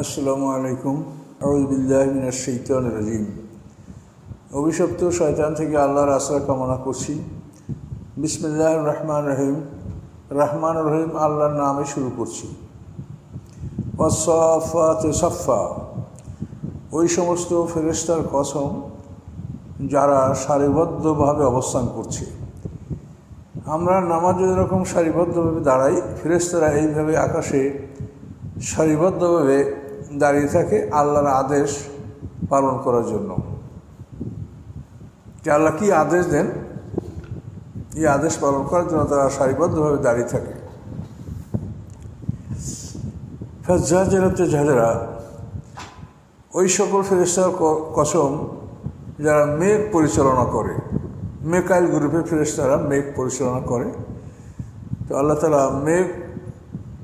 আসসালামু আলাইকুম। আউযু বিল্লাহি মিনাশ শাইতানির রাজিম। অভিশপ্ত শয়তান থেকে আল্লাহর আশ্রয় কামনা করছি। বিসমিল্লাহির রহমানির রহিম। রহমান রহিম আল্লাহর নামে শুরু করছি। ওয়াসসাফাতি সাফফা, ওই সমস্ত ফেরেশতার কসম যারা সারিবদ্ধভাবে অবস্থান করছে। আমরা নামাজে যেরকম সারিবদ্ধভাবে দাঁড়াই, ফেরেশতারা এইভাবে আকাশে সারিবদ্ধভাবে দাঁড়িয়ে থাকে আল্লাহর আদেশ পালন করার জন্য। যে আল্লাহ কী আদেশ দেন, এই আদেশ পালন করার জন্য তারা সারিবদ্ধভাবে দাঁড়িয়ে থাকে। ফাজ্জাজিরাতে জাজরা, ওই সকল ফেরেশতার কসম যারা মেঘ পরিচালনা করে। মেকাইল গ্রুপের ফেরেশতারা মেঘ পরিচালনা করে। তো আল্লাহ তাআলা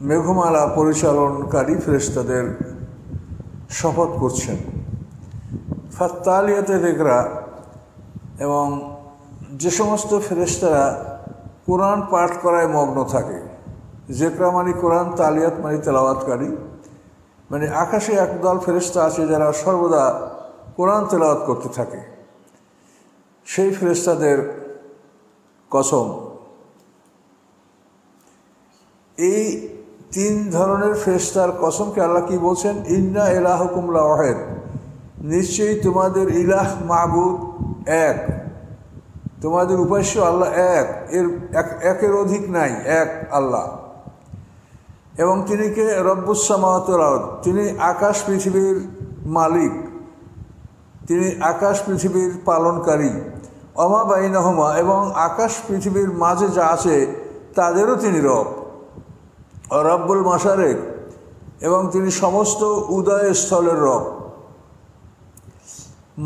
মেঘমালা পরিচালনকারী ফেরেশতাদের শপথ করছেন। ফাত্তালিয়াতে যিকরা, এবং যে সমস্ত ফেরেশতারা কোরআন পাঠ করায় মগ্ন থাকে। যিকরা মানে কোরআন, তালিয়াত মানে তেলাওয়াতকারী। মানে আকাশে একদল ফেরেশতা আছে যারা সর্বদা কোরআন তেলাওয়াত করতে থাকে। সেই ফেরেশতাদের কসম। এই তিন ধরনের ফেরেশতার কসমকে আল্লাহ কি বলছেন? ইন্না ইলাহুকুম লাওয়াহিদ, নিশ্চয়ই তোমাদের ইলাহ মাবুদ এক, তোমাদের উপাস্য আল্লাহ এক, একের অধিক নাই, এক আল্লাহ। এবং তিনি কে? রব্বুস সামাওয়াতি ওয়াল আরদ, তিনি আকাশ পৃথিবীর মালিক, তিনি আকাশ পৃথিবীর পালনকারী। অমা বাইনাহুমা, এবং আকাশ পৃথিবীর মাঝে যা আছে তাদেরও তিনি রব। রব্বুল মাশারিক, এবং তিনি সমস্ত উদয়স্থলের রব।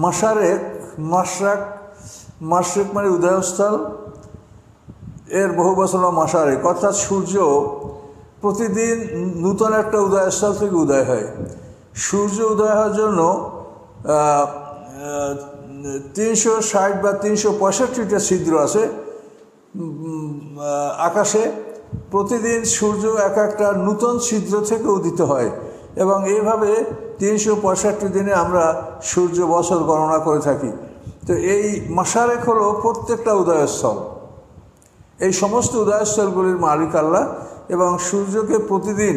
মাশারেক, মাশরিক মানে উদয়স্থল, এর বহু বছর মাশারেক, অর্থাৎ সূর্য প্রতিদিন নূতন একটা উদয়স্থল থেকে উদয় হয়। সূর্য উদয় হওয়ার জন্য 360 বা 365টা ছিদ্র আছে আকাশে। প্রতিদিন সূর্য এক একটা নূতন ছিদ্র থেকে উদিত হয়, এবং এইভাবে 365 দিনে আমরা সূর্য বছর গণনা করে থাকি। তো এই মাশারেক হলো প্রত্যেকটা উদয়স্থল। এই সমস্ত উদয়স্থলগুলির মালিক আল্লাহ, এবং সূর্যকে প্রতিদিন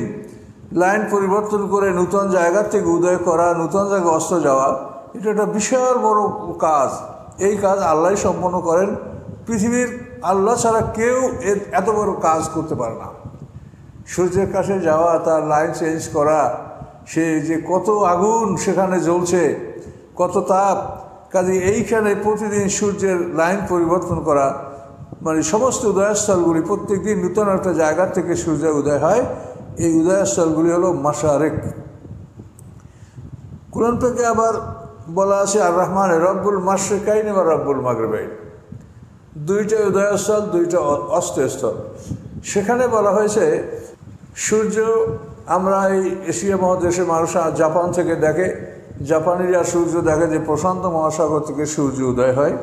লাইন পরিবর্তন করে নূতন জায়গা থেকে উদয় করা, নূতন জায়গায় অস্ত যাওয়া, এটা একটা বিশাল বড় কাজ। এই কাজ আল্লাহ সম্পন্ন করেন। পৃথিবীর আল্লাহ ছাড়া কেউ এত বড় কাজ করতে পারে না। সূর্যের কাছে যাওয়া, তার লাইন চেঞ্জ করা, সে যে কত আগুন সেখানে জ্বলছে, কত তাপ, কাজে এইখানে প্রতিদিন সূর্যের লাইন পরিবর্তন করা, মানে সমস্ত উদয়স্থলগুলি প্রত্যেক দিন নূতন একটা জায়গা থেকে সূর্য উদয় হয়। এই উদয়স্থলগুলি হলো মাশারিক। কোরআন থেকে আবার বলা আছে আর রহমান রব্বুল মাশরিকাইন এবং রব্বুল মাগরিবাইন, দুইটা উদয়স্থল, দুইটা অস্তস্থল। সেখানে বলা হয়েছে সূর্য, আমরা এই এশিয়া মহাদেশের মানুষ জাপান থেকে দেখে, জাপানিরা সূর্য দেখে যে প্রশান্ত মহাসাগর থেকে সূর্য উদয় হয়।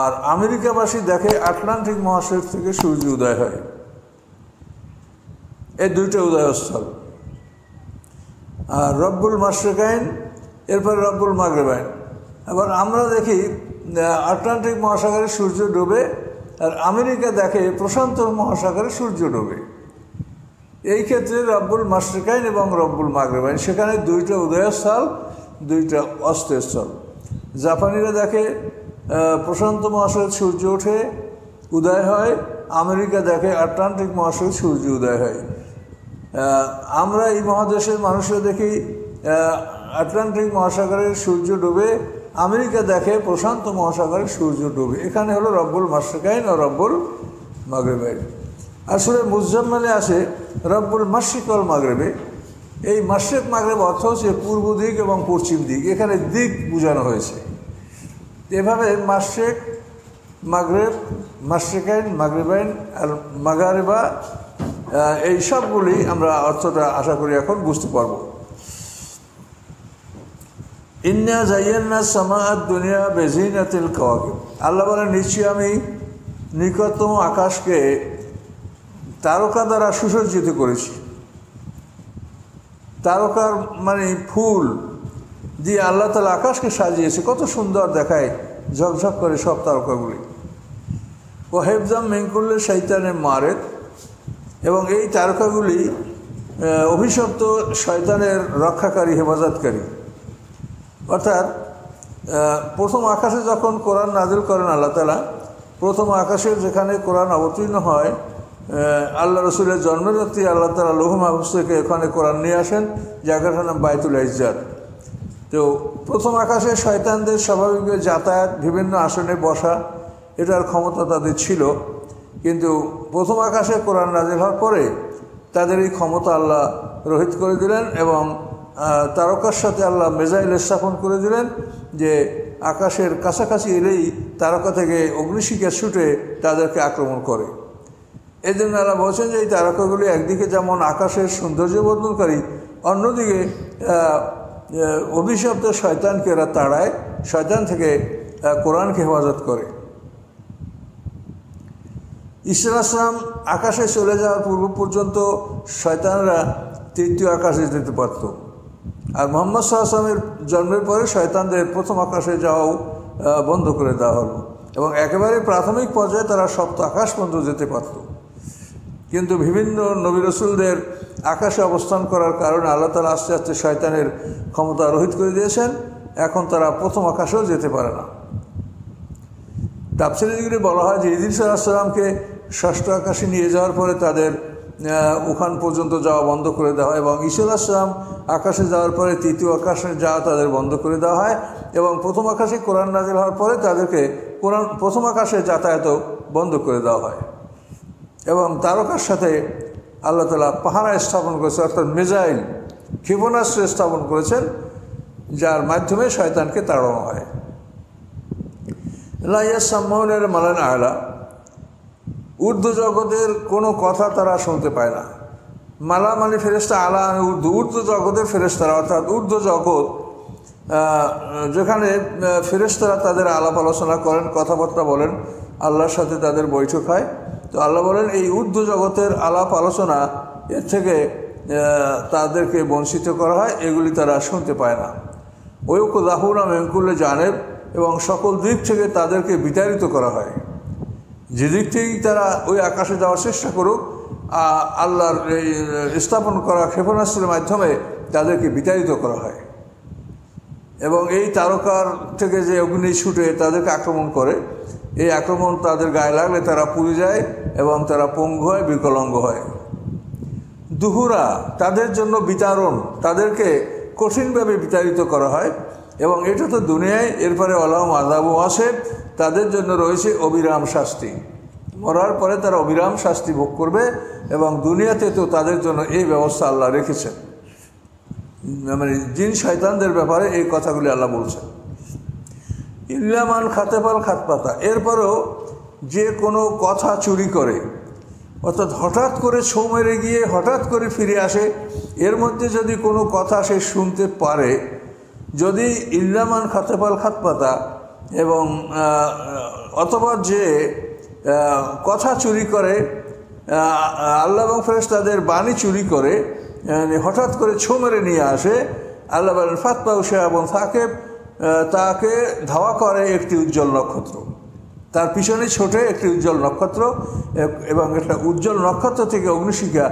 আর আমেরিকাবাসী দেখে আটলান্টিক মহাসাগর থেকে সূর্য উদয় হয়। এই দুইটা উদয়স্থল। আর রব্বুল মাশরিকাইন, এরপরে রব্বুল মাগরিবাইন। আবার আমরা দেখি আটলান্টিক মহাসাগরে সূর্য ডোবে, আর আমেরিকা দেখে প্রশান্ত মহাসাগরে সূর্য ডোবে। এই ক্ষেত্রে রব্বুল মাশরিকাইন এবং রব্বুল মাগরিবাইন, সেখানে দুইটা উদয়স্থল, দুইটা অস্তস্থল। জাপানিরা দেখে প্রশান্ত মহাসাগরে সূর্য ওঠে, উদয় হয়। আমেরিকা দেখে আটলান্টিক মহাসাগরে সূর্য উদয় হয়। আমরা এই মহাদেশের মানুষরা দেখি আটলান্টিক মহাসাগরের সূর্য ডুবে, আমেরিকা দেখে প্রশান্ত মহাসাগরের সূর্য ডুবে। এখানে হলো রব্বুল মাশরিকাইন ও রব্বুল মাগরিবাইন। আসলে মুজাম্মেলে আছে রব্বুল মাশরিক ওয়াল মাগরিবে। এই মাশরিক মাগরিব অর্থ হচ্ছে পূর্ব দিক এবং পশ্চিম দিক, এখানে দিক বোঝানো হয়েছে। এভাবে মাশরিক, মাগরিব, মাশরিকাইন, মাগরিবাইন আর মাগারিবা, এই সবগুলি আমরা অর্থটা আশা করি এখন বুঝতে পারবো। ইন্না যায়্যানা সামাআদ দুনিয়া বিজিনাতিল কাওয়াকিব, আল্লাহ বলেন নিশ্চয়ই আমি নিকটতম আকাশকে তারকা দ্বারা সুসজ্জিত করেছি। তারকার মানে ফুল দিয়ে আল্লাহ তাআলা আকাশকে সাজিয়েছে, কত সুন্দর দেখায়, ঝকঝক করে সব তারকাগুলি। ও হেফজাম মিনকুল্লি শয়তানিন মারিদ, এবং এই তারকাগুলি অভিশপ্ত শয়তানের রক্ষাকারী, হেফাজতকারী। অর্থাৎ প্রথম আকাশে যখন কোরআন নাজিল করেন আল্লাহ তাআলা, প্রথম আকাশে যেখানে কোরআন অবতীর্ণ হয়, আল্লাহ রসুলের জন্মের রাত্রি আল্লাহ তাআলা লৌহ মাহফুজ থেকে এখানে কোরআন নিয়ে আসেন, জায়গাটার নাম বাইতুল ইজ্জাত। তো প্রথম আকাশে শয়তানদের স্বাভাবিক যাতায়াত, বিভিন্ন আসনে বসা, এটার ক্ষমতা তাদের ছিল। কিন্তু প্রথম আকাশে কোরআন নাজিল হওয়ার পরে তাদের এই ক্ষমতা আল্লাহ রহিত করে দিলেন, এবং তারকার সাথে আল্লাহ মেজাইল স্থাপন করে দিলেন, যে আকাশের কাছাকাছি এলেই তারকা থেকে অগ্নিশিখা ছুটে তাদেরকে আক্রমণ করে। এই জন্য আল্লাহ বলছেন যে এই তারকাগুলি একদিকে যেমন আকাশের সৌন্দর্য বর্ধনকারী, অন্যদিকে অভিশপ্ত শয়তানকে এরা তাড়ায়, শয়তান থেকে কোরআনকে হেফাজত করে। ঈসা আলাইহিস সালাম আকাশে চলে যাওয়ার পূর্ব পর্যন্ত শয়তানরা তৃতীয় আকাশে যেতে পারত, আর মুহাম্মদ সাল্লাল্লাহু আলাইহি ওয়াসাল্লামের জন্মের পরে শয়তানদের প্রথম আকাশে যাওয়াও বন্ধ করে দেওয়া হলো, এবং একেবারে প্রাথমিক পর্যায়ে তারা সপ্ত আকাশ পর্যন্ত যেতে পারত। কিন্তু বিভিন্ন নবী রাসূলদের আকাশে অবস্থান করার কারণে আল্লাহ তাআলা আস্তে আস্তে শয়তানের ক্ষমতা রহিত করে দিয়েছেন, এখন তারা প্রথম আকাশেও যেতে পারে না। তাফসীরে যেগুলি বলা হয় যে ইদ্রিস আলাইহিস সালামকে ষষ্ঠ আকাশে নিয়ে যাওয়ার পরে তাদের ওখান পর্যন্ত যাওয়া বন্ধ করে দেওয়া হয়, এবং ঈসা আলাইহিস সালাম আকাশে যাওয়ার পরে তৃতীয় আকাশে যাওয়া তাদের বন্ধ করে দেওয়া হয়, এবং প্রথম আকাশে কোরআন নাজিল হওয়ার পরে তাদেরকে প্রথম আকাশে যাতায়াতও বন্ধ করে দেওয়া হয়। এবং তারকার সাথে আল্লাহ তাআলা পাহারা স্থাপন করেছে, অর্থাৎ মিসাইল, ক্ষেপণাস্ত্র স্থাপন করেছেন, যার মাধ্যমে শয়তানকে তাড়ানো হয়। লা ইয়াসমাউনের মালান আলা, ঊর্ধ্ব জগতের কোনো কথা তারা শুনতে পায় না। মালা মানে ফেরেশতা, আলা মানে ঊর্ধ্ব জগতের ফেরেশতারা, অর্থাৎ ঊর্ধ্ব জগৎ যেখানে ফেরেশতারা তাদের আলাপ আলোচনা করেন, কথাবার্তা বলেন, আল্লাহর সাথে তাদের বৈঠক হয়। তো আল্লাহ বলেন এই ঊর্ধ্ব জগতের আলাপ আলোচনা এর থেকে তাদেরকে বঞ্চিত করা হয়, এগুলি তারা শুনতে পায় না। ওয়াকুযাহুনা মিন কুল্লি জানিব, এবং সকল দিক থেকে তাদেরকে বিতাড়িত করা হয়। যে দিক থেকেই তারা ওই আকাশে যাওয়ার চেষ্টা করুক, আল্লাহর এই স্থাপন করা ক্ষেপণাস্ত্রের মাধ্যমে তাদেরকে বিতাড়িত করা হয়। এবং এই তারকার থেকে যে অগ্নি ছুটে তাদেরকে আক্রমণ করে, এই আক্রমণ তাদের গায়ে লাগলে তারা পুড়ে যায় এবং তারা পঙ্গু হয়, বিকলাঙ্গ হয়। দুহুরা, তাদের জন্য বিতাড়ন, তাদেরকে কঠিনভাবে বিতাড়িত করা হয়, এবং এটা তো দুনিয়ায়। এরপরে আলাহুম আযাবু ওয়াসিব, তাদের জন্য রয়েছে অবিরাম শাস্তি। মরার পরে তারা অবিরাম শাস্তি ভোগ করবে, এবং দুনিয়াতে তো তাদের জন্য এই ব্যবস্থা আল্লাহ রেখেছেন। মানে জিন শয়তানদের ব্যাপারে এই কথাগুলি আল্লাহ বলছেন। ইল্লা মান খাতাফাল খাতপাতা, এরপরেও যে কোনো কথা চুরি করে, অর্থাৎ হঠাৎ করে ছোঁ মেরে গিয়ে হঠাৎ করে ফিরে আসে, এর মধ্যে যদি কোনো কথা সে শুনতে পারে, যদি ইল্লা মান খাতাফাল খাতপাতা, এবং অথবা যে কথা চুরি করে, আল্লাহ এবং ফেরেশতাদের বাণী চুরি করে, হঠাৎ করে ছোঁ মেরে নিয়ে আসে, আল্লাহ বলেন ফাতবাউ শিহাবুন সাকিব, তাকে ধাওয়া করে একটি উজ্জ্বল নক্ষত্র, তার পিছনে ছোটে একটি উজ্জ্বল নক্ষত্র, এবং একটা উজ্জ্বল নক্ষত্র থেকে অগ্নিশিখা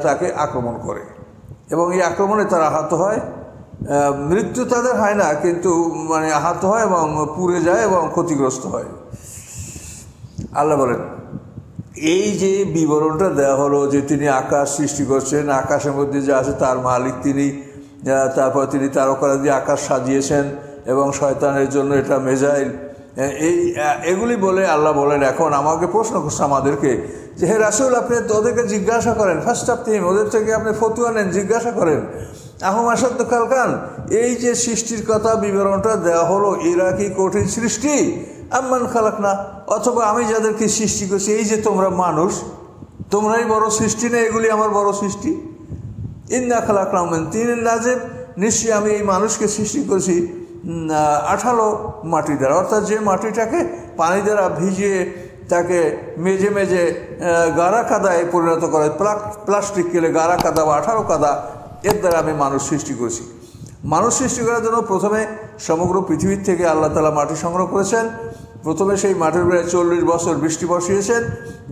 তাকে আক্রমণ করে, এবং এই আক্রমণে তারা আহত হয়। মৃত্যু তাদের হয় না, কিন্তু মানে আহত হয় এবং পুড়ে যায় এবং ক্ষতিগ্রস্ত হয়। আল্লাহ বলেন এই যে বিবরণটা দেওয়া হলো যে তিনি আকাশ সৃষ্টি করছেন, আকাশের মধ্যে যা আছে তার মালিক তিনি, তারপর তিনি তারকারা দিয়ে আকাশ সাজিয়েছেন, এবং শয়তানের জন্য এটা মেজাইল, এগুলি বলে আল্লাহ বলেন এখন আমাকে প্রশ্ন করছে আমাদেরকে যে হে রাসূল, আপনি ওদেরকে জিজ্ঞাসা করেন, ফার্স্ট অফ থিম, ওদের থেকে আপনি ফতুয়া নেন, জিজ্ঞাসা করেন। আহম আসাদ্দু খালকান, এই যে সৃষ্টির কথা বিবরণটা দেওয়া হলো, এরা কি কঠিন সৃষ্টি? আম্মান খালাকনা, অথবা আমি যাদেরকে সৃষ্টি করছি, এই যে তোমরা মানুষ, তোমরাই বড় সৃষ্টি না, এগুলি আমার বড় সৃষ্টি। ইন্না খালাকনাহুম মিন তিনিন লাযিব, নিশ্চয়ই আমি এই মানুষকে সৃষ্টি করেছি আঠালো মাটি দ্বারা, অর্থাৎ যে মাটিটাকে পানি দ্বারা ভিজিয়ে তাকে মেজে মেজে গাঢ়া কাদায় পরিণত করে, প্লাস্টিক কেলে গাঢ়া কাদা বা আঠালো কাদা, এর দ্বারা আমি মানুষ সৃষ্টি করেছি। মানুষ সৃষ্টি করার জন্য প্রথমে সমগ্র পৃথিবীর থেকে আল্লাহ তাআলা মাটি সংগ্রহ করেছেন। প্রথমে সেই মাটির উপরে 40 বছর বৃষ্টি বসিয়েছেন,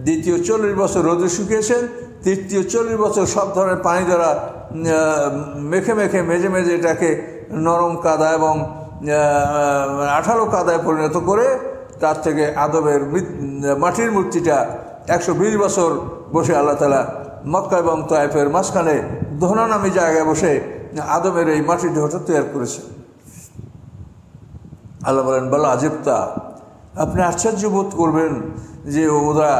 দ্বিতীয় 40 বছর রোদে শুকিয়েছেন, তৃতীয় 40 বছর সব ধরনের পানি দ্বারা মেখে মেজে এটাকে নরম কাদা এবং আঠালো কাদায় পরিণত করে তার থেকে আদমের মাটির মূর্তিটা 120 বছর বসে আল্লাহ তাআলা মক্কা এবং তায়েফের মাঝখানে দোহনা নামী জায়গায় বসে আদমের এই মাটির দেহটা তৈরি করেছেন। আল্লাহ বলেন, বলা আজিবতা, আপনি আশ্চর্য বোধ করবেন যে ওরা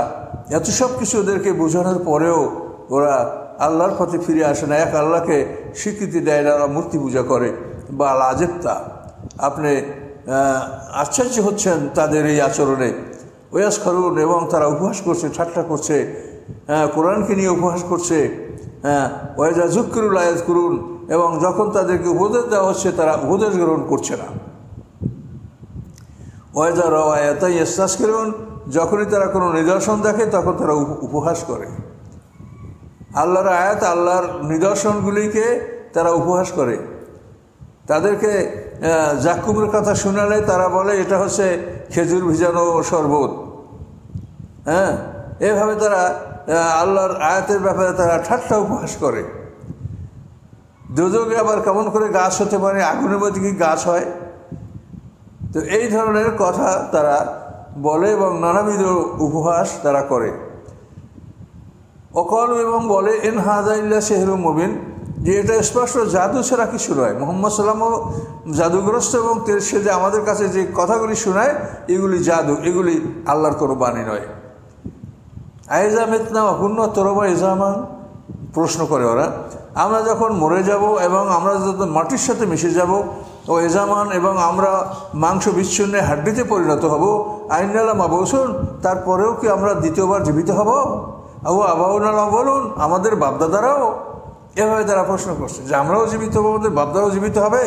এত সব কিছু ওদেরকে বোঝানোর পরেও ওরা আল্লাহর পথে ফিরে আসে না, এক আল্লাহকে স্বীকৃতি দেয় না, ওরা মূর্তি পূজা করে। বা আজিবতা, আপনি আশ্চর্য হচ্ছেন তাদের এই আচরণে। ওয়াস করুন, এবং তারা উপহাস করছে, ঠাট্টা করছে, কোরআনকে নিয়ে উপহাস করছে। ওয়াজা যুক্কিরুল আয়াত করুন, এবং যখন তাদেরকে উপদেশ দেওয়া হচ্ছে তারা উপদেশ গ্রহণ করছে না। ওয়াজা রাওয়ায়াতাই ইস্তাস করুন, যখনই তারা কোনো নিদর্শন দেখে তখন তারা উপহাস করে। আল্লাহর আয়াত, আল্লাহর নিদর্শনগুলিকে তারা উপহাস করে। তাদেরকে জাক্কুমের কথা শোনালে তারা বলে এটা হচ্ছে খেজুর ভিজানো শরবত। এভাবে তারা আল্লাহর আয়াতের ব্যাপারে তারা ঠাট্টা উপহাস করে। দোজখে আবার কেমন করে গাছ হতে পারে, আগুনের মধ্যে কি গাছ হয়? তো এই ধরনের কথা তারা বলে এবং নানাবিধ উপহাস তারা করে। অকল, এবং বলে ইন হাযা ইল্লা সিহরুম মুবিন, যে এটা স্পষ্ট জাদু ছাড়া কিছু নয়। মুহাম্মদ সাল্লাল্লাহু আলাইহি ওয়াসাল্লাম জাদুগ্রস্ত, এবং সে যে আমাদের কাছে যে কথাগুলি শোনায় এগুলি জাদু, এগুলি আল্লাহর কোনো বাণী নয়। আইজা মিতনা অকুন্ন তরবা ইজামান, প্রশ্ন করে ওরা, আমরা যখন মরে যাব এবং আমরা যখন মাটির সাথে মিশে যাব, ও এজামান, এবং আমরা মাংস বিচ্ছিন্নে হাড্ডিতে পরিণত হব, আইনালা মাবসুন, তারপরেও কি আমরা দ্বিতীয়বার জীবিত হব? আবু আবাউনালা, বলুন আমাদের বাপদাদারাও। এভাবে তারা প্রশ্ন করছে যে আমরাও জীবিত হবো, আমাদের বাপদারাও জীবিত হবে।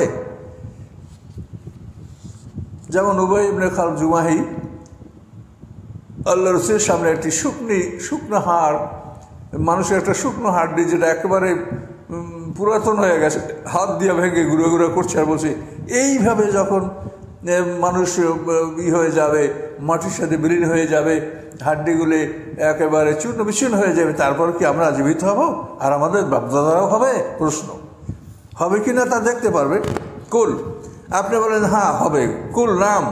যেমন উবাই ইবনে খালদ জুমাহি আল্লাহ রসুলের সামনে একটি শুকনো হাড়, মানুষের একটা শুকনো হাড্ডি যেটা একেবারে পুরাতন হয়ে গেছে, হাত দিয়ে ভেঙে গুঁড়ো গুঁড়ো করছে, আর বলছে এইভাবে যখন মানুষ হয়ে যাবে, মাটির সাথে বিলীন হয়ে যাবে, হাড্ডিগুলি একেবারে চূর্ণ বিচ্ছিন্ন হয়ে যাবে, তারপর কি আমরা জীবিত হব আর আমাদের বাপদাদারাও হবে? প্রশ্ন হবে কি না তা দেখতে পারবে। কুল, আপনি বলেন হ্যাঁ হবে। কুল নাম,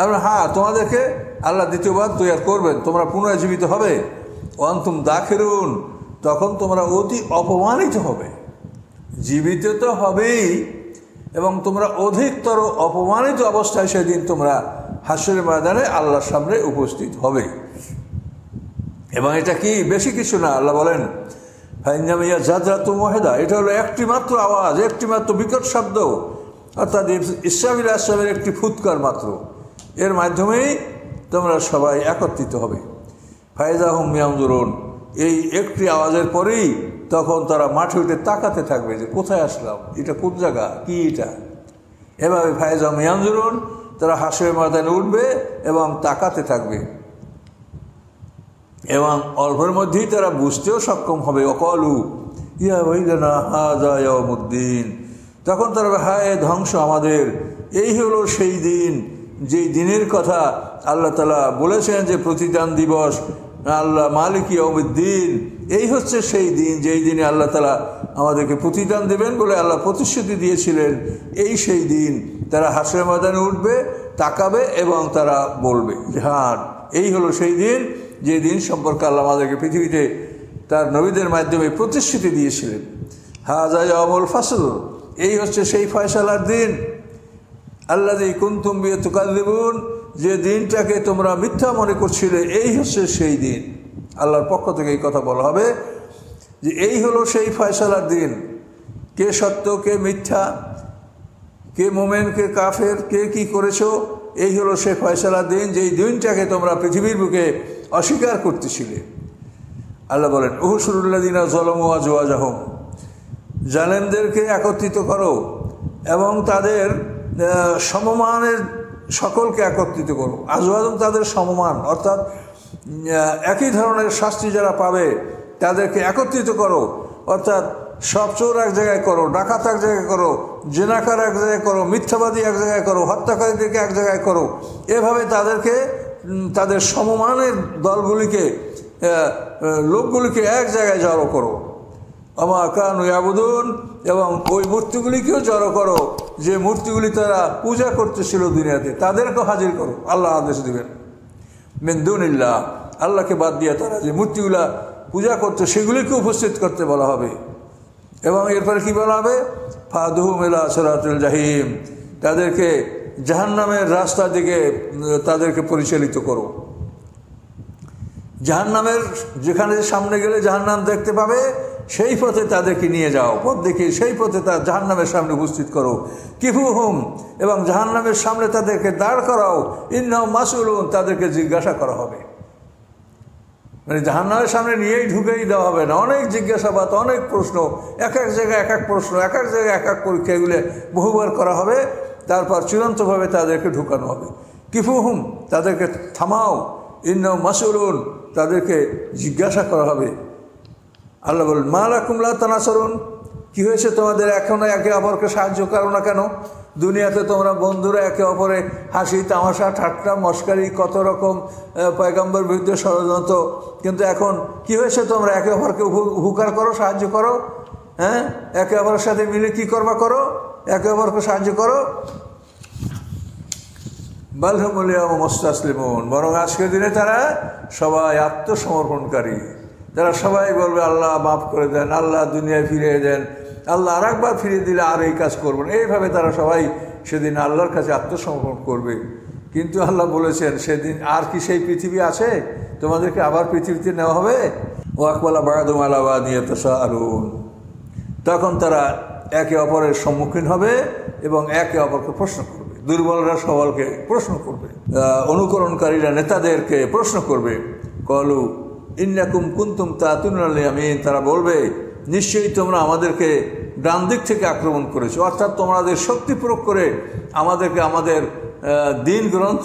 আপনার হ্যাঁ, তোমাদেরকে আল্লাহ দ্বিতীয়বার তৈরি করবেন, তোমরা পুনরায় জীবিত হবে। অন্তুম দাখিরুন, তখন তোমরা অতি অপমানিত হবে। জীবিত তো হবেই, এবং তোমরা অধিকতর অপমানিত অবস্থায় সেদিন তোমরা হাসরের ময়দানে আল্লাহর সামনে উপস্থিত হবে। এবং এটা কি বেশি কিছু না। আল্লাহ বলেন ফাইনামিয়া জাদরাতু ওয়াহিদা, এটা হলো একটি মাত্র আওয়াজ, একটি মাত্র বিকট শব্দ, অর্থাৎ ইসরাফিল আলাইহিস সালামের একটি ফুৎকার মাত্র। এর মাধ্যমেই তোমরা সবাই একত্রিত হবে। ফায়দা হুম ইয়ানজুরুন, এই একটি আওয়াজের পরেই তখন তারা মাঠে উঠে তাকাতে থাকবে যে কোথায় আসলাম, এটা কোন জায়গা, কি এটা। এভাবে ফায়দা হুম ইয়ানজুরুন, তারা হাসরের ময়দানে উঠবে এবং তাকাতে থাকবে, এবং অল্পের মধ্যেই তারা বুঝতেও সক্ষম হবে। অকলু ইয়া ওয়াইলানা হাযা ইয়াউমুদ্দিন, তখন তারা হায় ধ্বংস আমাদের, এই হলো সেই দিন যেই দিনের কথা আল্লাহ তাআলা বলেছেন যে প্রতিদান দিবস, আল্লাহ মালিক ইয়াউমুদ্দিন, এই হচ্ছে সেই দিন যেই দিনে আল্লাহ তাআলা আমাদেরকে প্রতিদান দেবেন বলে আল্লাহ প্রতিশ্রুতি দিয়েছিলেন। এই সেই দিন তারা হাসরের ময়দানে উঠবে, তাকাবে এবং তারা বলবে যে হ্যাঁ, এই হলো সেই দিন যে দিন সম্পর্কে আল্লাহ আমাদেরকে পৃথিবীতে তার নবীদের মাধ্যমে প্রতিশ্রুতি দিয়েছিলেন। হাযা ইয়াউমুল ফাসল, এই হচ্ছে সেই ফয়সালার দিন। আল্লাযী কুনতুম বিহি তুকাযযিবুন, যে দিনটাকে তোমরা মিথ্যা মনে করছিলে, এই হচ্ছে সেই দিন। আল্লাহর পক্ষ থেকে এই কথা বলা হবে যে এই হলো সেই ফয়সালার দিন, কে সত্য কে মিথ্যা, কে মোমেন কে কাফের, কে কি করেছো, এই হলো সেই ফয়সালার দিন যেই দিনটাকে তোমরা পৃথিবীর বুকে অস্বীকার করতেছিলে। আল্লাহ বলেন উহশুরুল্লাযীনা যালামু আজওয়াজাহুম, জালেমদেরকে একত্রিত করো এবং তাদের সমমানের সকলকে একত্রিত করো। আজওয়াজুম, তাদের সমমান, অর্থাৎ একই ধরনের শাস্তি যারা পাবে তাদেরকে একত্রিত করো। অর্থাৎ সব চোর এক জায়গায় করো, ডাকাত এক জায়গায় করো, জেনাকার এক জায়গায় করো, মিথ্যাবাদী এক জায়গায় করো, হত্যাকারীদেরকে এক জায়গায় করো। এভাবে তাদেরকে তাদের সমমানের দলগুলিকে লোকগুলিকে এক জায়গায় জড়ো করো। আমা কানু ইয়াবুদুন, এবং ওই মূর্তিগুলিকেও জড়ো করো যে মূর্তিগুলি তারা পূজা করতেছিল দুনিয়াতে, তাদেরকেও হাজির করো। আল্লাহ আদেশ দিবেন মিন দুনিল্লাহ, আল্লাহকে বাদ দিয়ে তারা যে মূর্তিগুলা পূজা করতো সেগুলিকে উপস্থিত করতে বলা হবে। এবং এরপরে কি বলা হবে? ফাদহুম ইলা সিরাতিল জাহিম, তাদেরকে জাহান্নামের রাস্তা দিকে তাদেরকে পরিচালিত করো। জাহান্নামের যেখানে সামনে গেলে জাহান্নাম দেখতে পাবে সেই পথে তাদেরকে নিয়ে যাও, পথ দেখে সেই পথে তার জাহান্নামের সামনে উপস্থিত করো। কিফুহুম, এবং জাহান্নামের সামনে তাদেরকে দাঁড় করাও। ইন্নাহুম মাসউলুন, তাদেরকে জিজ্ঞাসা করা হবে। মানে জাহান্নামের সামনে নিয়েই ঢুকেই দেওয়া হবে না, অনেক জিজ্ঞাসাবাদ, অনেক প্রশ্ন, এক এক জায়গায় এক এক প্রশ্ন, এক এক জায়গায় এক এক পরীক্ষা, এগুলো বহুবার করা হবে। তারপর চূড়ান্তভাবে তাদেরকে ঢুকানো হবে। কিফুহুম, তাদেরকে থামাও। ইন্নাহুম মাসউলুন, তাদেরকে জিজ্ঞাসা করা হবে। আল্লাহ বলেন মা লাকুম লা তানাসারুন, কী হয়েছে তোমাদের এখনও একে অপরকে সাহায্য করো না কেন? দুনিয়াতে তোমরা বন্ধুরা একে অপরে হাসি তামাশা ঠাট্টা মস্কারি কত রকম পয়গম্বর বিরুদ্ধে ষড়যন্ত্র, কিন্তু এখন কি হয়েছে? তোমরা একে অপরকে উপকার করো, সাহায্য করো। হ্যাঁ, একে অপরের সাথে মিলে কি করবা করো, একে অপরকে সাহায্য করো। বাল হুমুল ইয়াওমা মুস্তাসলিমুন, বরং আজকের দিনে তারা সবাই আত্মসমর্পণকারী। তারা সবাই বলবে আল্লাহ মাফ করে দেন, আল্লাহ দুনিয়ায় ফিরিয়ে দেন, আল্লাহ আর একবার ফিরিয়ে দিলে আর এই কাজ করবেন। এইভাবে তারা সবাই সেদিন আল্লাহর কাছে আত্মসমর্পণ করবে। কিন্তু আল্লাহ বলেছেন সেদিন আর কি সেই পৃথিবী আছে? তোমাদেরকে আবার পৃথিবীতে নেওয়া হবে। ও আকবালা বা'দুহুম আলা বা'দিন ইয়াতাসাআলুন, তখন তারা একে অপরের সম্মুখীন হবে এবং একে অপরকে প্রশ্ন করবে। দুর্বলরা সবলকে প্রশ্ন করবে, অনুকরণকারীরা নেতাদেরকে প্রশ্ন করবে। কলু ইন্নাকুম কুনতুম তাতুনাল ইয়ামিন, তারা বলবে নিশ্চয়ই তোমরা আমাদেরকে ডান দিক থেকে আক্রমণ করেছো, অর্থাৎ তোমাদের শক্তি প্রয়োগ করে আমাদেরকে আমাদের দিন গ্রন্থ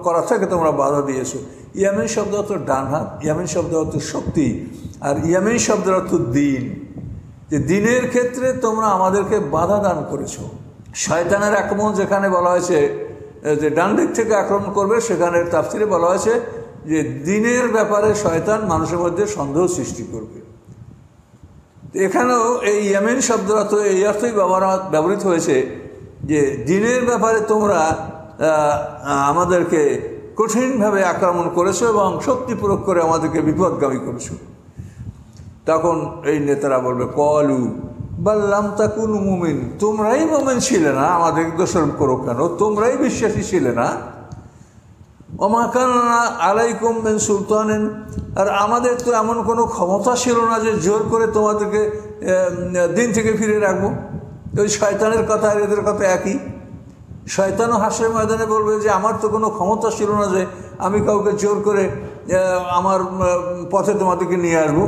করা থেকে তোমরা বাধা দিয়েছো। ইয়ামিন শব্দ অর্থ ডান হাত, ইয়ামিন শব্দ অর্থ শক্তি, আর ইয়ামিন শব্দের অর্থ দিন। যে দিনের ক্ষেত্রে তোমরা আমাদেরকে বাধা দান করেছো। শয়তানের আক্রমণ যেখানে বলা হয়েছে যে ডান দিক থেকে আক্রমণ করবে, সেখানের তাফসিরে বলা হয়েছে যে দিনের ব্যাপারে শয়তান মানুষের মধ্যে সন্দেহ সৃষ্টি করবে। এখানেও এই ইয়ামিন শব্দ অর্থ এই অর্থই ব্যবহৃত হয়েছে যে দিনের ব্যাপারে তোমরা আমাদেরকে কঠিনভাবে আক্রমণ করেছো এবং শক্তি প্রয়োগ করে আমাদেরকে বিপদগামী করেছো। তখন এই নেতারা বলবে কলু বাল লাম তাকুনু মুমিন, তোমরাই মুমিন ছিলে না, আমাদের দোষারোপ করো কেন? তোমরাই বিশ্বাসী ছিলে না। ওমা কানা আলাইকুম মিন সুলতানিন, আর আমাদের তো এমন কোনো ক্ষমতা ছিল না যে জোর করে তোমাদেরকে দিন থেকে ফিরে রাখবো। ওই শয়তানের কথা আর এদের কথা একই। শয়তানও হাসরের ময়দানে বলবে যে আমার তো কোনো ক্ষমতা ছিল না যে আমি কাউকে জোর করে আমার পথে তোমাদেরকে নিয়ে আসবো।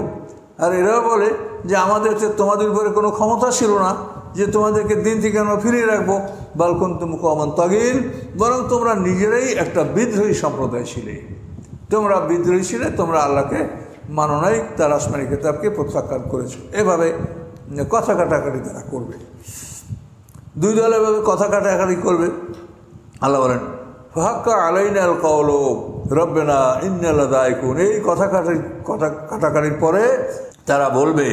আর এরাও বলে যে আমাদের তো তোমাদের উপরে কোনো ক্ষমতা ছিল না যে তোমাদেরকে দিন থেকে আমরা ফিরিয়ে রাখবো। বাল কুনতুম কওমান তাগিন, বরং তোমরা নিজেরাই একটা বিদ্রোহী সম্প্রদায় ছিলে। তোমরা বিদ্রোহী ছিলে, তোমরা আল্লাহকে মানো নাই, তার আসমানি কিতাবকে প্রত্যাখ্যান করেছো। এভাবে কথা কাটাকাটি তারা করবে, দুই দল এভাবে কথা কাটাকাটি করবে। আল্লাহ বলেন ফাহাক্কা আলাইনাল কাওলু রব্বানা ইন্না লাদাইকুন, এই কথা কাটাকাটির পরে তারা বলবে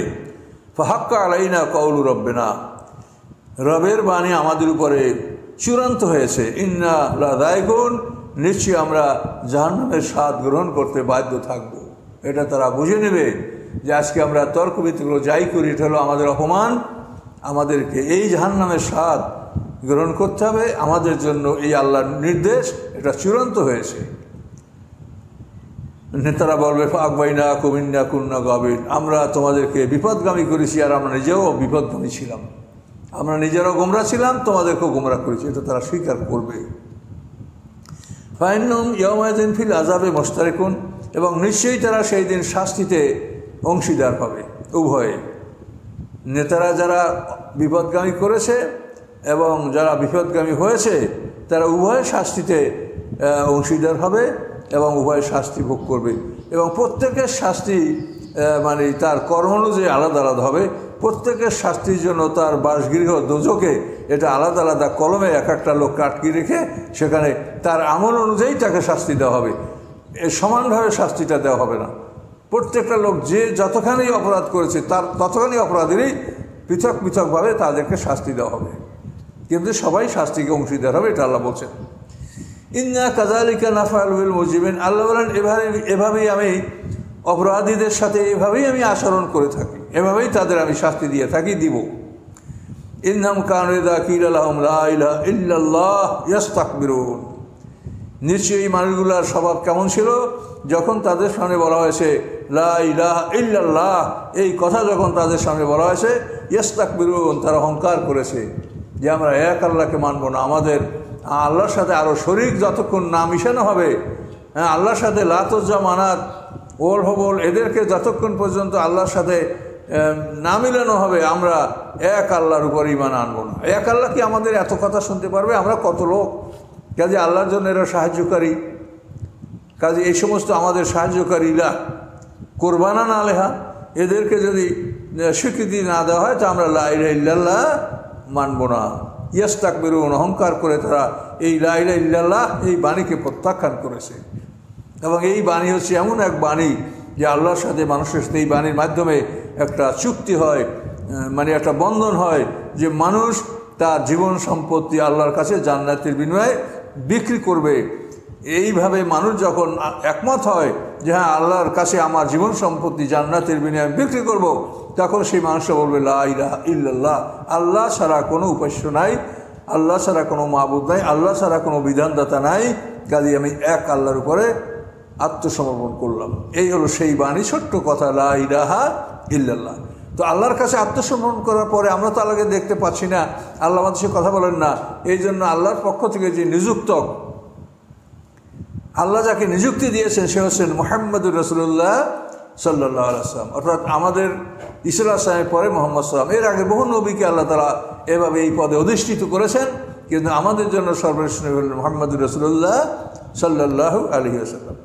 ফাহাক্কা আলাইনা কাওলু রব্বানা, রবের বাণী আমাদের উপরে চূড়ান্ত হয়েছে। ইন্না লাদাইকুন, নিশ্চয়ই আমরা জাহান্নামের স্বাদ গ্রহণ করতে বাধ্য থাকব। এটা তারা বুঝে নেবে যে আজকে আমরা তর্ক বিতর্ক যাই করি, এটা হলো আমাদের অপমান, আমাদেরকে এই জাহান্নামের স্বাদ গ্রহণ করতে হবে। আমাদের জন্য এই আল্লাহর নির্দেশ, এটা চূড়ান্ত হয়েছে। নেতারা বলবে ফাকবাইনা কুমিন্না কুন্না গাবিন, আমরা তোমাদেরকে বিপদগামী করেছি আর আমরা নিজেও বিপদগামী ছিলাম, আমরা নিজেরাও গোমরা ছিলাম, তোমাদেরকেও গোমরা করেছি, এটা তারা স্বীকার করবে। ফাইন্নুম ইয়াউমাইযিন ফিল আযাবে মুশতারিকুন, এবং নিশ্চয়ই তারা সেই দিন শাস্তিতে অংশীদার হবে উভয়ে। নেতারা যারা বিপদগামী করেছে এবং যারা বিপদগামী হয়েছে তারা উভয় শাস্তিতে অংশীদার হবে এবং উভয় শাস্তি ভোগ করবে। এবং প্রত্যেকের শাস্তি মানে তার কর্ম অনুযায়ী আলাদা আলাদা হবে। প্রত্যেকের শাস্তির জন্য তার বাসগৃহ দোজখে এটা আলাদা আলাদা কলমে এক একটা লোককে আটকে রেখে সেখানে তার আমল অনুযায়ী তাকে শাস্তি দেওয়া হবে। সমানভাবে শাস্তিটা দেওয়া হবে না। প্রত্যেকটা লোক যে যতখানি অপরাধ করেছে তার ততখানি অপরাধেরই পৃথক পৃথকভাবে তাদেরকে শাস্তি দেওয়া হবে, কিন্তু সবাই শাস্তিকে অংশীদার হবে, এটা আল্লাহ বলছেন। ইন্না কাযালিকা নাফআলু বিল মুজরিমিন, আল্লাহ বলেন এভাবেই আমি অপরাধীদের সাথে এভাবেই আমি আচরণ করে থাকি, এভাবেই তাদের আমি শাস্তি দিয়ে থাকি, দিব। ইন্নাহুম কানু ইযা কিলা লাহুম লা ইলাহা ইল্লাল্লাহ ইস্তাকবিরুন, নিশ্চয়ই এই মানুষগুলোর স্বভাব কেমন ছিল, যখন তাদের সামনে বলা হয়েছে লা ইলাহা ইল্লাল্লাহ, এই কথা যখন তাদের সামনে বলা হয়েছে, ইস্তাকবিরুন, তারা অহংকার করেছে যে আমরা এক আল্লাহকে মানব না, আমাদের আল্লাহর সাথে আরও শরীক যতক্ষণ না মিশানো হবে, হ্যাঁ, আল্লাহর সাথে লাত উজ্জা মানাত ওল হবল এদেরকে যতক্ষণ পর্যন্ত আল্লাহর সাথে না মিলানো হবে, আমরা এক আল্লাহর উপর ঈমান আনবো না। এক আল্লাহ কি আমাদের এত কথা শুনতে পারবে? আমরা কত লোক, কাজে আল্লাহর জন্য এরা সাহায্যকারী, কাজে এই সমস্ত আমাদের সাহায্যকারীরা কোরবানা না লেহা, এদেরকে যদি স্বীকৃতি না দেওয়া হয় তা আমরা লা ইলাহা ইল্লাল্লাহ মানব না। ইস্তাকবিরুন, অহংকার করে তারা এই লা ইলাহা ইল্লাল্লাহ এই বাণীকে প্রত্যাখ্যান করেছে। এবং এই বাণী হচ্ছে এমন এক বাণী যে আল্লাহর সাথে মানুষের সাথে এই বাণীর মাধ্যমে একটা চুক্তি হয়, মানে একটা বন্ধন হয় যে মানুষ তার জীবন সম্পত্তি আল্লাহর কাছে জান্নাতের বিনিময়ে বিক্রি করবে। এইভাবে মানুষ যখন একমত হয় যে হ্যাঁ আল্লাহর কাছে আমার জীবন সম্পত্তি জান্নাতের বিনিময়ে বিক্রি করব, তখন সেই মানুষটা বলবে লা ইলাহা ইল্লাল্লাহ, আল্লাহ ছাড়া কোনো উপাস্য নাই, আল্লাহ ছাড়া কোনো মাবুদ নাই, আল্লাহ ছাড়া কোনো বিধানদাতা নাই, কাজে আমি এক আল্লাহর উপরে আত্মসমর্পণ করলাম। এই হলো সেই বাণী, ছোট্ট কথা, লা ইলাহা ইল্লাল্লাহ। তো আল্লাহর কাছে আত্মসমর্পণ করার পরে আমরা তো আল্লাহকে দেখতে পাচ্ছি না, আল্লাহ আমাদের সাথে কথা বলেন না, এই জন্য আল্লাহর পক্ষ থেকে যে নিযুক্ত, আল্লাহ যাকে নিযুক্তি দিয়েছেন সে হচ্ছেন মুহাম্মদুর রাসূলুল্লাহ সাল্লাল্লাহু আলাইহি ওয়াসাল্লাম, অর্থাৎ আমাদের ঈসা আলাইহিস সালামের পরে মুহাম্মদ সাল্লাল্লাহু আলাইহি ওয়াসাল্লাম। এর আগে বহু নবীকে আল্লাহ তাআলা এভাবে এই পদে অধিষ্ঠিত করেছেন, কিন্তু আমাদের জন্য সর্বশ্রেষ্ঠ হলেন মুহাম্মদুর রাসূলুল্লাহ সাল্লাল্লাহু আলাইহি ওয়াসাল্লাম।